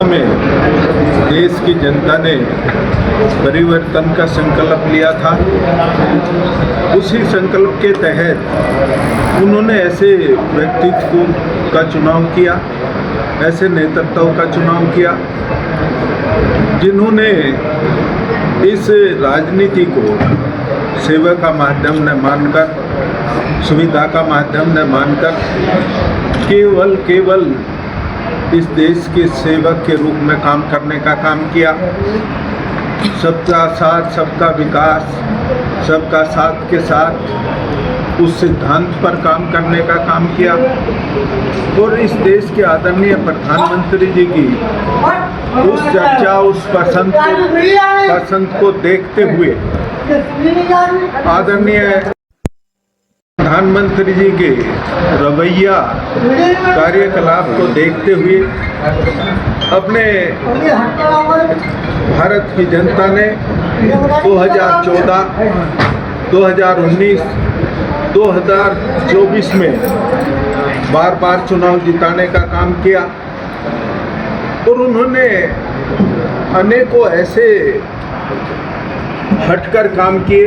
में देश की जनता ने परिवर्तन का संकल्प लिया था। उसी संकल्प के तहत उन्होंने ऐसे व्यक्तित्व का चुनाव किया, ऐसे नेतृत्व का चुनाव किया जिन्होंने इस राजनीति को सेवा का माध्यम न मानकर, सुविधा का माध्यम न मानकर केवल इस देश के सेवक के रूप में काम करने का काम किया। सबका साथ सबका विकास, सबका साथ के साथ उस सिद्धांत पर काम करने का काम किया। और इस देश के आदरणीय प्रधानमंत्री जी की उस चर्चा, उस पसंद को देखते हुए, आदरणीय प्रधानमंत्री जी के रवैया कार्यकलाप को देखते हुए अपने भारत की जनता ने 2014, 2019, 2024 में बार बार चुनाव जिताने का काम किया। और उन्होंने अनेकों ऐसे हटकर काम किए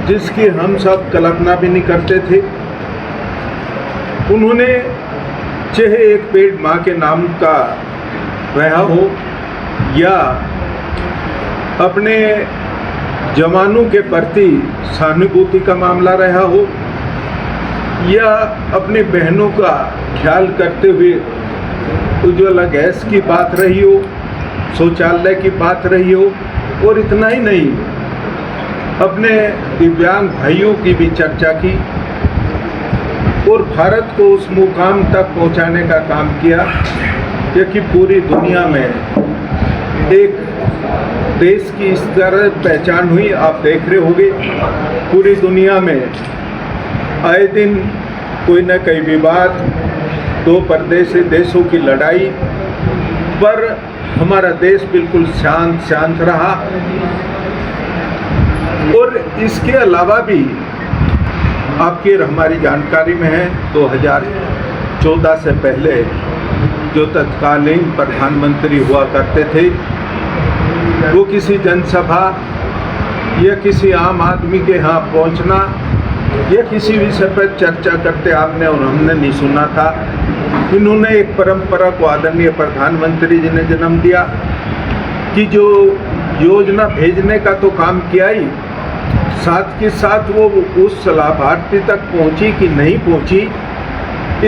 जिसकी हम सब कल्पना भी नहीं करते थे। उन्होंने चाहे एक पेड़ माँ के नाम का रहा हो, या अपने जवानों के प्रति सहानुभूति का मामला रहा हो, या अपनी बहनों का ख्याल करते हुए उज्ज्वला गैस की बात रही हो, शौचालय की बात रही हो, और इतना ही नहीं, अपने दिव्यांग भाइयों की भी चर्चा की और भारत को उस मुकाम तक पहुंचाने का काम किया कि पूरी दुनिया में एक देश की इस तरह पहचान हुई। आप देख रहे होंगे पूरी दुनिया में आए दिन कोई न कोई विवाद, दो परदेशी देशों की लड़ाई, पर हमारा देश बिल्कुल शांत रहा। और इसके अलावा भी आपकी हमारी जानकारी में है, 2014 से पहले जो तत्कालीन प्रधानमंत्री हुआ करते थे, वो किसी जनसभा या किसी आम आदमी के यहाँ पहुँचना या किसी विषय पर चर्चा करते आपने और हमने नहीं सुना था। इन्होंने एक परंपरा को आदरणीय प्रधानमंत्री जी ने जन्म दिया कि जो योजना भेजने का तो काम किया ही, साथ के साथ वो उस लाभार्थी तक पहुंची कि नहीं पहुंची,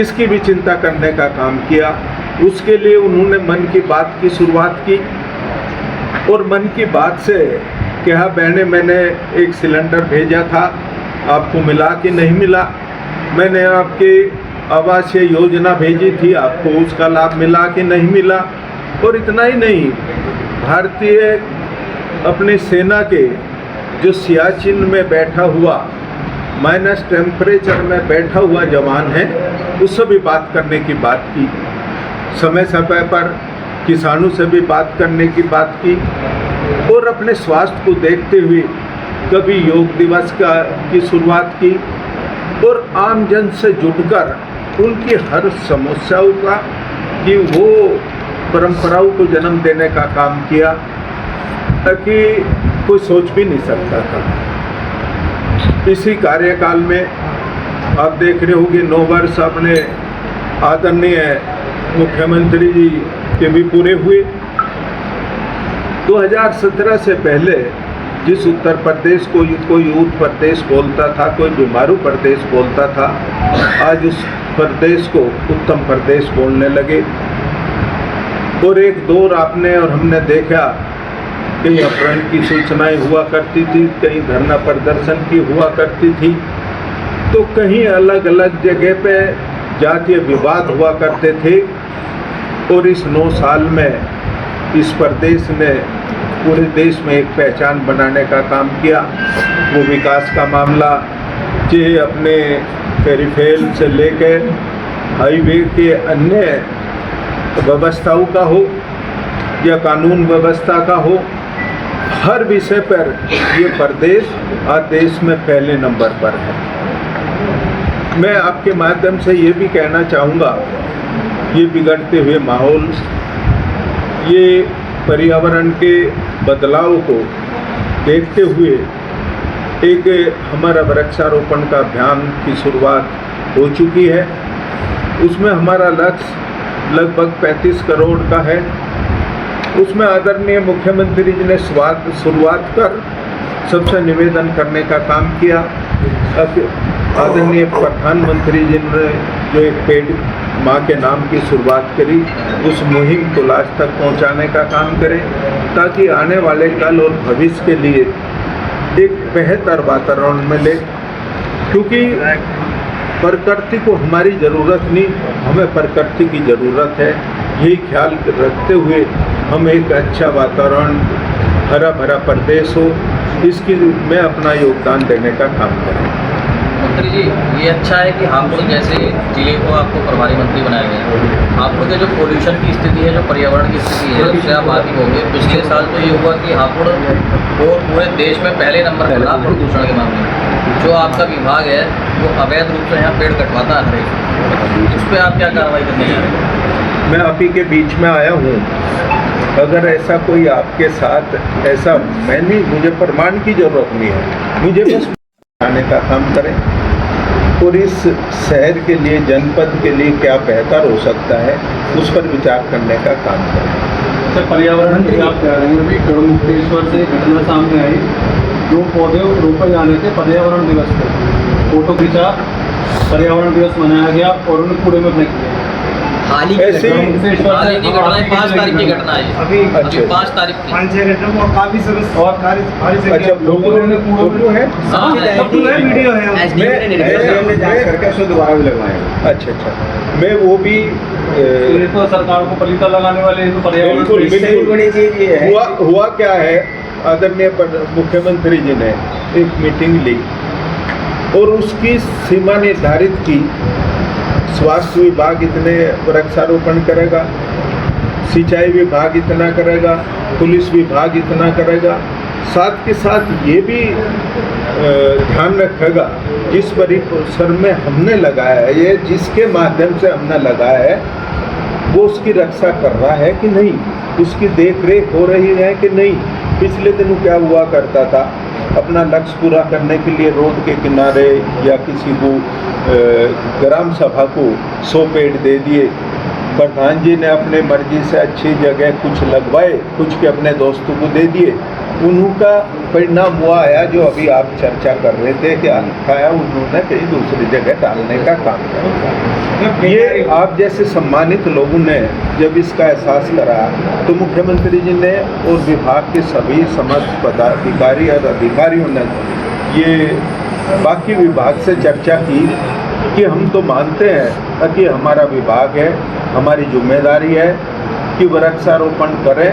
इसकी भी चिंता करने का काम किया। उसके लिए उन्होंने मन की बात की शुरुआत की और मन की बात से कहा, बहने मैंने एक सिलेंडर भेजा था, आपको मिला कि नहीं मिला? मैंने आपके आवासीय योजना भेजी थी, आपको उसका लाभ मिला कि नहीं मिला? और इतना ही नहीं, भारतीय अपने सेना के जो सियाचिन में बैठा हुआ, माइनस टेम्परेचर में बैठा हुआ जवान है, उससे भी बात करने की बात की। समय समय पर किसानों से भी बात करने की बात की। और अपने स्वास्थ्य को देखते हुए कभी योग दिवस की शुरुआत की और आम जन से जुड़कर उनकी हर समस्याओं का कि वो परंपराओं को जन्म देने का काम किया ताकि कोई सोच भी नहीं सकता था। इसी कार्यकाल में आप देख रहे होंगे 9 वर्ष अपने आदरणीय मुख्यमंत्री जी के भी पूरे हुए। 2017 से पहले जिस उत्तर प्रदेश को कोई उत्तर प्रदेश बोलता था, कोई बीमारू प्रदेश बोलता था, आज उस प्रदेश को उत्तम प्रदेश बोलने लगे। और एक दौर आपने और हमने देखा, कहीं अपहरण की सूचनाएं हुआ करती थी, कहीं धरना प्रदर्शन की हुआ करती थी, तो कहीं अलग अलग जगह पे जातीय विवाद हुआ करते थे। और इस 9 साल में इस प्रदेश ने पूरे देश में एक पहचान बनाने का काम किया। वो विकास का मामला चाहे अपने पेरिफेरल से लेकर हाईवे के अन्य व्यवस्थाओं का हो या कानून व्यवस्था का हो, हर विषय पर ये प्रदेश आज देश में पहले नंबर पर है। मैं आपके माध्यम से ये भी कहना चाहूँगा, ये बिगड़ते हुए माहौल, ये पर्यावरण के बदलाव को देखते हुए एक हमारा वृक्षारोपण का अभियान की शुरुआत हो चुकी है। उसमें हमारा लक्ष्य लगभग 35 करोड़ का है। उसमें आदरणीय मुख्यमंत्री जी ने शुरुआत कर सबसे निवेदन करने का काम किया। आदरणीय प्रधानमंत्री जी ने जो एक पेड़ माँ के नाम की शुरुआत करी, उस मुहिम को लास्ट तक पहुँचाने का काम करें, ताकि आने वाले कल और भविष्य के लिए एक बेहतर वातावरण मिले। क्योंकि प्रकृति को हमारी ज़रूरत नहीं, हमें प्रकृति की ज़रूरत है। यही ख्याल रखते हुए हम एक अच्छा वातावरण, हरा भरा प्रदेश हो, इसकी में अपना योगदान देने का काम करें। मंत्री जी, ये अच्छा है कि हापुड़ जैसे जिले को आपको प्रभारी मंत्री बनाया गया है। हापुड़ के जो पोल्यूशन की स्थिति है, जो पर्यावरण की स्थिति है, उससे आप आगे होंगे। पिछले साल तो ये हुआ कि हापुड़ वो पूरे देश में पहले नंबर पर था प्रदूषण के मामले में। जो आपका विभाग है वो अवैध रूप से यहाँ पेड़ कटवाता है, उस पर आप क्या कार्रवाई करने जा रहे हैं? मैं आप ही के बीच में आया हूँ। अगर ऐसा कोई आपके साथ ऐसा, मुझे प्रमाण की ज़रूरत नहीं है, मुझे बस आने का काम करें और इस शहर के लिए, जनपद के लिए क्या बेहतर हो सकता है, उस पर विचार करने का काम करें। सर, पर्यावरण की आप कह रहे हैं, अभी गढ़मुक्तेश्वर से घटना सामने आई, 2 पौधे रोपे जाने थे पर्यावरण दिवस पे, फोटो खींचा, पर्यावरण दिवस मनाया गया और उन्हें कूड़े में फेंक दिया। हाल ही की घटना है, 5 तारीख की घटना है अभी 5 तारीख की। 5-6 घंटे को काफी सर्विस और भारी से अच्छा, लोगों ने वीडियो है, वीडियो है, दोबारा भी लगवाएंगे। अच्छा, मैं वो भी ये तो सरकार को पलीता लगाने वाले तो पर्यावरण हुआ क्या है, आदरणीय मुख्यमंत्री जी ने एक मीटिंग ली और उसकी सीमा निर्धारित की। स्वास्थ्य विभाग इतने वृक्षारोपण करेगा, सिंचाई विभाग इतना करेगा, पुलिस विभाग इतना करेगा। साथ के साथ ये भी ध्यान रखेगा जिस परिसर में हमने लगाया है, ये जिसके माध्यम से हमने लगाया है, वो उसकी रक्षा कर रहा है कि नहीं, उसकी देख रेख हो रही है कि नहीं। पिछले दिनों क्या हुआ करता था, अपना लक्ष्य पूरा करने के लिए रोड के किनारे या किसी को ग्राम सभा को 100 पेड़ दे दिए। प्रधान जी ने अपने मर्जी से अच्छी जगह कुछ लगवाए, कुछ के अपने दोस्तों को दे दिए। उनका परिणाम हुआ आया जो अभी आप चर्चा कर रहे थे कि आया उन्होंने कहीं दूसरी जगह डालने का काम किया। ये आप जैसे सम्मानित लोगों ने जब इसका एहसास करा तो मुख्यमंत्री जी ने और विभाग के सभी समस्त पदाधिकारी और अधिकारियों ने ये बाकी विभाग से चर्चा की कि हम तो मानते हैं कि हमारा विभाग है, हमारी जिम्मेदारी है कि वृक्षारोपण करें